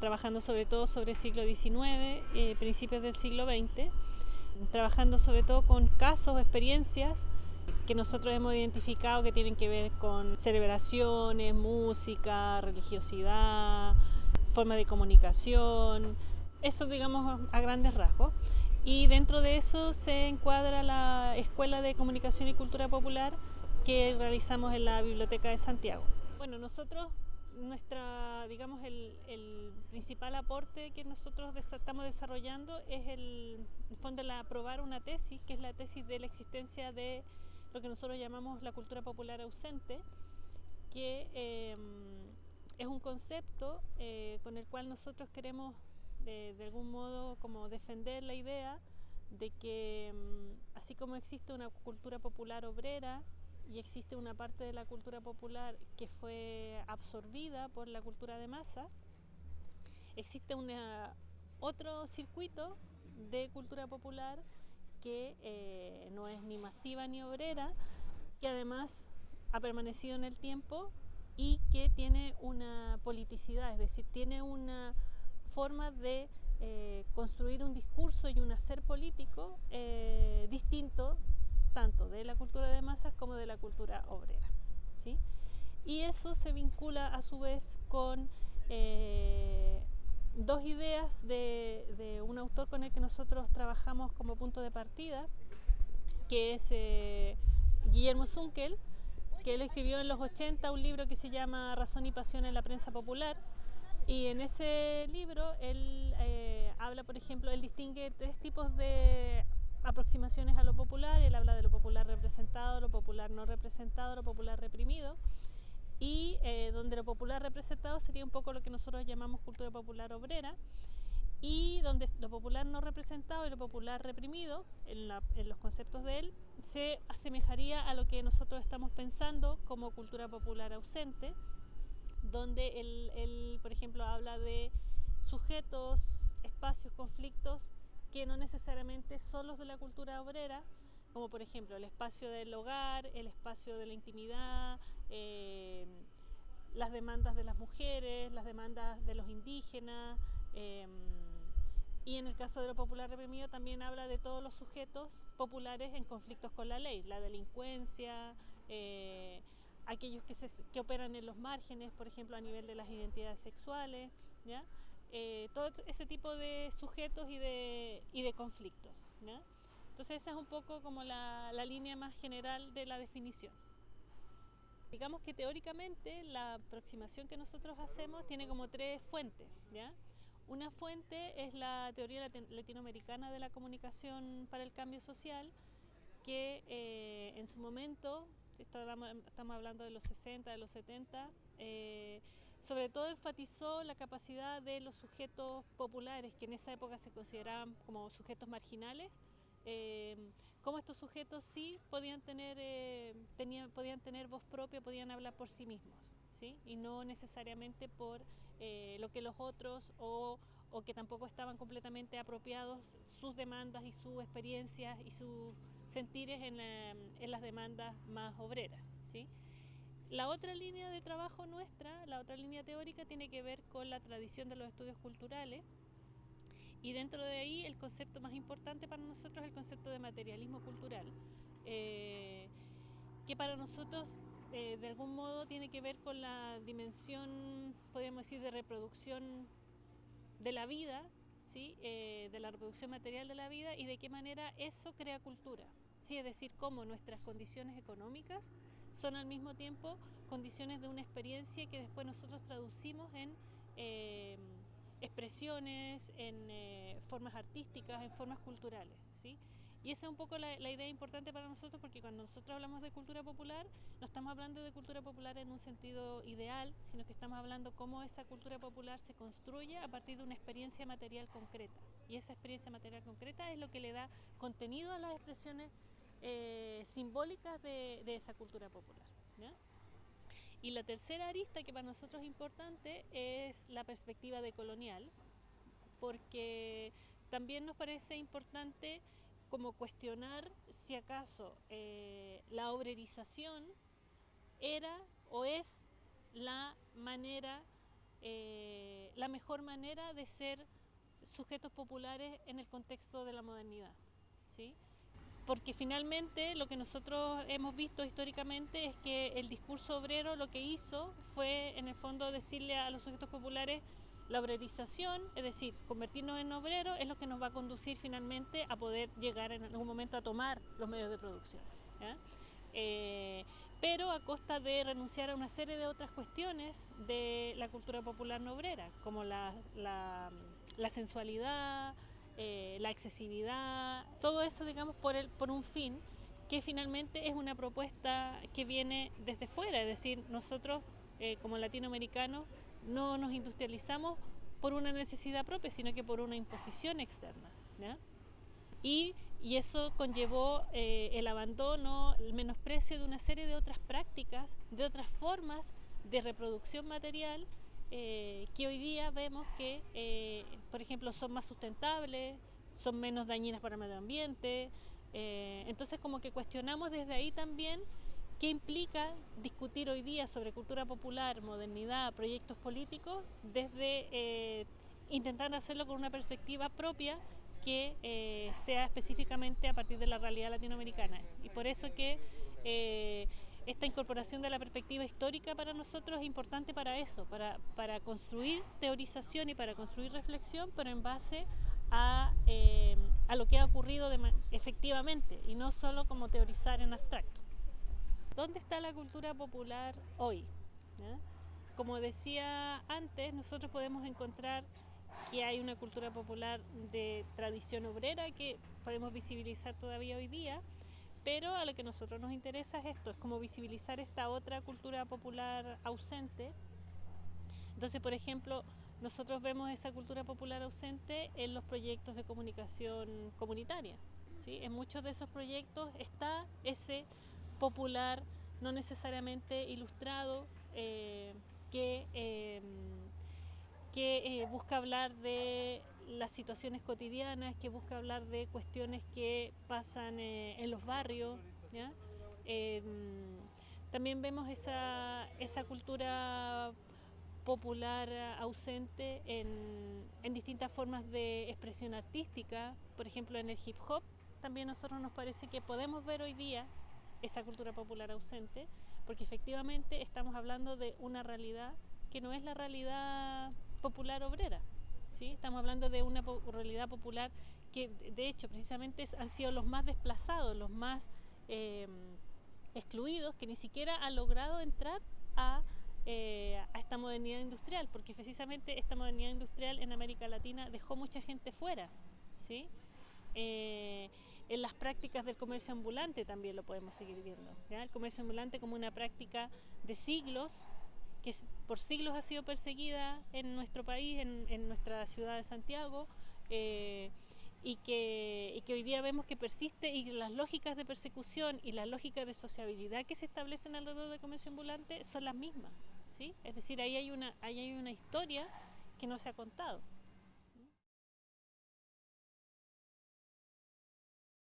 trabajando sobre todo sobre el siglo XIX, principios del siglo XX, trabajando sobre todo con casos, experiencias que nosotros hemos identificado que tienen que ver con celebraciones, música, religiosidad, forma de comunicación, eso digamos a grandes rasgos. Y dentro de eso se encuadra la Escuela de Comunicación y Cultura Popular que realizamos en la Biblioteca de Santiago. Bueno, nosotros, digamos, el principal aporte que nosotros estamos desarrollando es el fondo de aprobar una tesis, que es la tesis de la existencia de lo que nosotros llamamos la cultura popular ausente, que es un concepto con el cual nosotros queremos de algún modo como defender la idea de que así como existe una cultura popular obrera y existe una parte de la cultura popular que fue absorbida por la cultura de masa, existe otro circuito de cultura popular que no es ni masiva ni obrera, que además ha permanecido en el tiempo y que tiene una politicidad, es decir, tiene una forma de construir un discurso y un hacer político distinto tanto de la cultura de masas como de la cultura obrera, ¿sí? Y eso se vincula a su vez con dos ideas de un autor con el que nosotros trabajamos como punto de partida, que es Guillermo Zunkel, que él escribió en los 80 un libro que se llama Razón y Pasión en la Prensa Popular, y en ese libro él habla, por ejemplo, él distingue tres tipos de aproximaciones a lo popular. Él habla de lo popular representado, lo popular no representado, lo popular reprimido, y donde lo popular representado sería un poco lo que nosotros llamamos cultura popular obrera, y donde lo popular no representado y lo popular reprimido, en los conceptos de él, se asemejaría a lo que nosotros estamos pensando como cultura popular ausente, donde él, por ejemplo, habla de sujetos, espacios, conflictos que no necesariamente son los de la cultura obrera, como por ejemplo el espacio del hogar, el espacio de la intimidad, las demandas de las mujeres, las demandas de los indígenas, y en el caso de lo popular reprimido también habla de todos los sujetos populares en conflictos con la ley, la delincuencia, aquellos que operan en los márgenes, por ejemplo a nivel de las identidades sexuales, ¿ya? Todo ese tipo de sujetos y de conflictos, ¿ya? Entonces esa es un poco como la línea más general de la definición. Digamos que teóricamente la aproximación que nosotros hacemos tiene como tres fuentes, ¿ya? Una fuente es la teoría latinoamericana de la comunicación para el cambio social, que en su momento, estamos hablando de los 60, de los 70, sobre todo enfatizó la capacidad de los sujetos populares, que en esa época se consideraban como sujetos marginales, cómo estos sujetos sí podían tener voz propia, podían hablar por sí mismos, ¿sí? Y no necesariamente por lo que los otros o que tampoco estaban completamente apropiados sus demandas y sus experiencias y sus sentires en las demandas más obreras, ¿sí? La otra línea de trabajo nuestra, la otra línea teórica, tiene que ver con la tradición de los estudios culturales, y dentro de ahí el concepto más importante para nosotros es el concepto de materialismo cultural, que para nosotros de algún modo tiene que ver con la dimensión, podríamos decir, de reproducción de la vida, ¿sí? De la reproducción material de la vida, y de qué manera eso crea cultura, ¿sí? Es decir, cómo nuestras condiciones económicas son al mismo tiempo condiciones de una experiencia que después nosotros traducimos en expresiones, en formas artísticas, en formas culturales, ¿sí? Y esa es un poco la idea importante para nosotros, porque cuando nosotros hablamos de cultura popular, no estamos hablando de cultura popular en un sentido ideal, sino que estamos hablando cómo esa cultura popular se construye a partir de una experiencia material concreta. Y esa experiencia material concreta es lo que le da contenido a las expresiones simbólicas de esa cultura popular, ¿ya? Y la tercera arista que para nosotros es importante es la perspectiva decolonial, porque también nos parece importante como cuestionar si acaso la obrerización era o es la manera la mejor manera de ser sujetos populares en el contexto de la modernidad, ¿sí? Porque finalmente lo que nosotros hemos visto históricamente es que el discurso obrero lo que hizo fue en el fondo decirle a los sujetos populares la obrerización, es decir, convertirnos en obreros es lo que nos va a conducir finalmente a poder llegar en algún momento a tomar los medios de producción, ¿ya? Pero a costa de renunciar a una serie de otras cuestiones de la cultura popular no obrera, como la sensualidad, la accesibilidad, todo eso, digamos, por un fin que finalmente es una propuesta que viene desde fuera, es decir, nosotros como latinoamericanos no nos industrializamos por una necesidad propia, sino que por una imposición externa, ¿ya? Y eso conllevó el abandono, el menosprecio de una serie de otras prácticas, de otras formas de reproducción material que hoy día vemos que, por ejemplo, son más sustentables, son menos dañinas para el medio ambiente. Entonces, como que cuestionamos desde ahí también qué implica discutir hoy día sobre cultura popular, modernidad, proyectos políticos, desde intentar hacerlo con una perspectiva propia que sea específicamente a partir de la realidad latinoamericana. Y por eso que esta incorporación de la perspectiva histórica para nosotros es importante para eso, para construir teorización y para construir reflexión, pero en base a lo que ha ocurrido efectivamente y no solo como teorizar en abstracto. ¿Dónde está la cultura popular hoy? ¿Ya? Como decía antes, nosotros podemos encontrar que hay una cultura popular de tradición obrera que podemos visibilizar todavía hoy día, pero a lo que a nosotros nos interesa es esto, es como visibilizar esta otra cultura popular ausente. Entonces, por ejemplo, nosotros vemos esa cultura popular ausente en los proyectos de comunicación comunitaria, ¿sí? En muchos de esos proyectos está ese popular, no necesariamente ilustrado, que busca hablar de las situaciones cotidianas, que busca hablar de cuestiones que pasan en los barrios, ¿ya? También vemos esa cultura popular ausente en distintas formas de expresión artística, por ejemplo en el hip hop. También a nosotros nos parece que podemos ver hoy día esa cultura popular ausente, porque efectivamente estamos hablando de una realidad que no es la realidad popular obrera, ¿sí? Estamos hablando de una realidad popular que de hecho precisamente han sido los más desplazados, los más excluidos, que ni siquiera han logrado entrar a esta modernidad industrial, porque precisamente esta modernidad industrial en América Latina dejó mucha gente fuera, ¿sí? En las prácticas del comercio ambulante también lo podemos seguir viendo, ¿ya? El comercio ambulante como una práctica de siglos, que por siglos ha sido perseguida en nuestro país, en nuestra ciudad de Santiago, y que hoy día vemos que persiste, y las lógicas de persecución y las lógicas de sociabilidad que se establecen alrededor del comercio ambulante son las mismas, ¿sí? Es decir, ahí hay una historia que no se ha contado.